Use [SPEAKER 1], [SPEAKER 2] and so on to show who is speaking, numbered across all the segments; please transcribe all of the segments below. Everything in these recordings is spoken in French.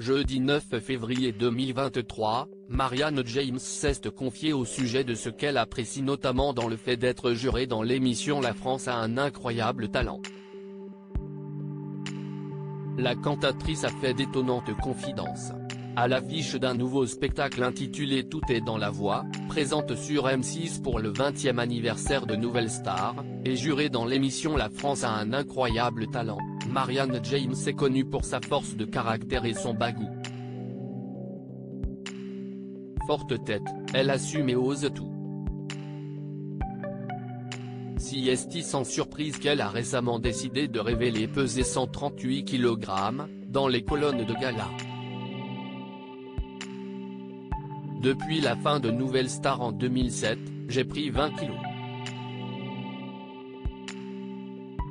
[SPEAKER 1] Jeudi 9 février 2023, Marianne James s'est confiée au sujet de ce qu'elle apprécie notamment dans le fait d'être jurée dans l'émission La France a un incroyable talent. La cantatrice a fait d'étonnantes confidences. À l'affiche d'un nouveau spectacle intitulé Tout est dans la voix, présente sur M6 pour le 20e anniversaire de Nouvelle Star, et jurée dans l'émission La France a un incroyable talent, Marianne James est connue pour sa force de caractère et son bagou. Forte tête, elle assume et ose tout. Si est sans surprise qu'elle a récemment décidé de révéler peser 138 kg, dans les colonnes de gala. Depuis la fin de Nouvelle Star en 2007, j'ai pris 20 kilos.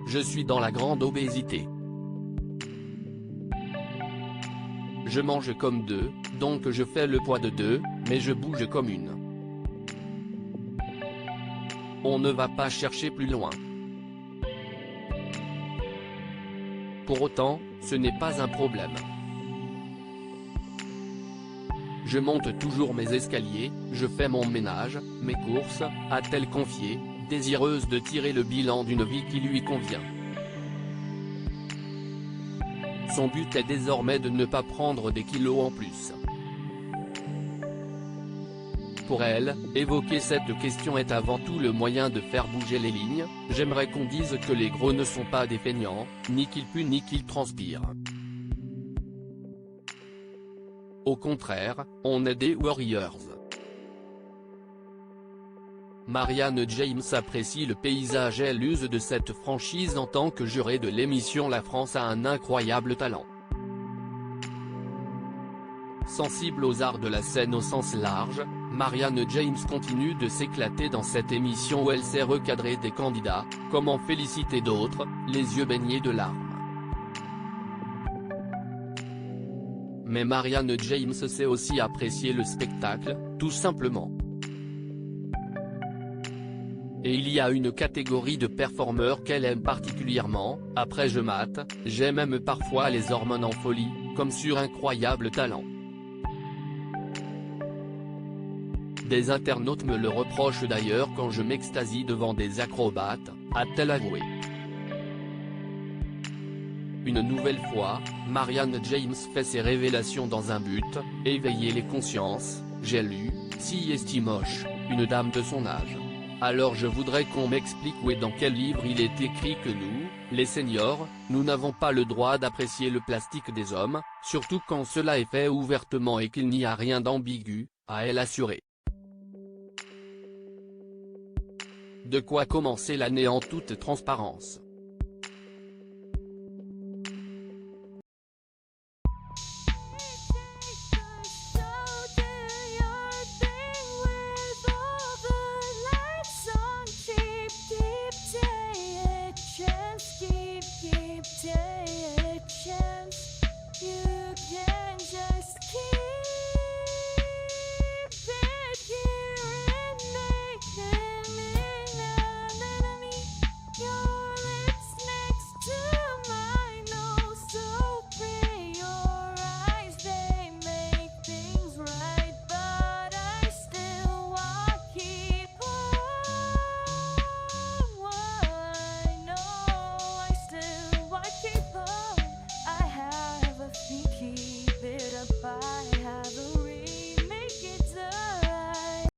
[SPEAKER 1] Je suis dans la grande obésité. Je mange comme deux, donc je fais le poids de deux, mais je bouge comme une. On ne va pas chercher plus loin. Pour autant, ce n'est pas un problème. Je monte toujours mes escaliers, je fais mon ménage, mes courses, a-t-elle confié, désireuse de tirer le bilan d'une vie qui lui convient. Son but est désormais de ne pas prendre des kilos en plus. Pour elle, évoquer cette question est avant tout le moyen de faire bouger les lignes. J'aimerais qu'on dise que les gros ne sont pas des feignants, ni qu'ils puent ni qu'ils transpirent. Au contraire, on est des warriors. Marianne James apprécie le paysage et elle use de cette franchise en tant que jurée de l'émission La France a un incroyable talent. Sensible aux arts de la scène au sens large, Marianne James continue de s'éclater dans cette émission où elle sait recadrer des candidats, comment féliciter d'autres, les yeux baignés de larmes. Mais Marianne James sait aussi apprécier le spectacle, tout simplement. Et il y a une catégorie de performeurs qu'elle aime particulièrement, après Je mate, j'ai même parfois les hormones en folie, comme sur Incroyable Talent. Des internautes me le reprochent d'ailleurs quand je m'extasie devant des acrobates, a-t-elle avoué. Une nouvelle fois, Marianne James fait ses révélations dans un but, éveiller les consciences. J'ai lu, si est moche, une dame de son âge. Alors je voudrais qu'on m'explique où et dans quel livre il est écrit que nous, les seniors, nous n'avons pas le droit d'apprécier le plastique des hommes, surtout quand cela est fait ouvertement et qu'il n'y a rien d'ambigu, a-elle assuré. De quoi commencer l'année en toute transparence.